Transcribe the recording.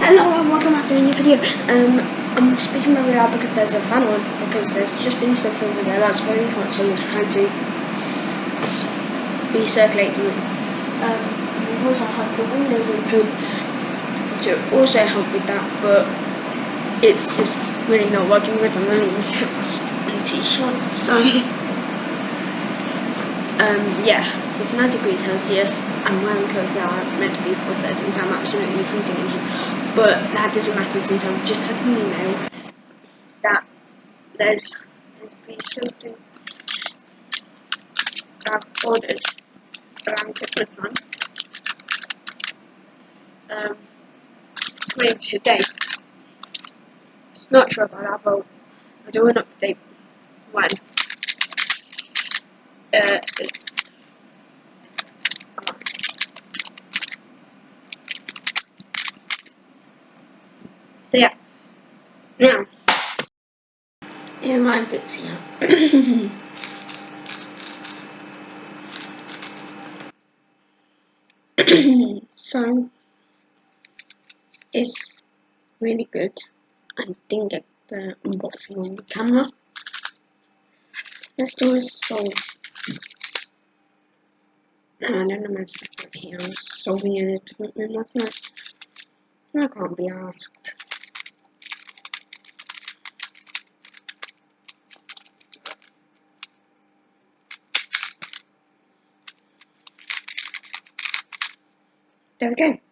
Hello and welcome back to a new video. I'm speaking very loud because there's a fan on, because there's just been stuff over there that's very hot, so I'm trying to recirculate the room. We also have the windows open to also help with that, but it's just really not working because I'm only in shorts and t-shirts, so yeah, it's 9 degrees Celsius. I'm wearing clothes that are meant to be for 13, so I'm absolutely freezing in here. But that doesn't matter since I've just had an email that there's been something that I've ordered around Christmas time. It's coming today. It's not sure about that, but I'll do an update when. So yeah, now in my bits here. So it's really good. I didn't get the unboxing on the camera. Let's do a solve. No, I don't know my stuff here. I was solving an appointment last night. I can't be asked. There we go.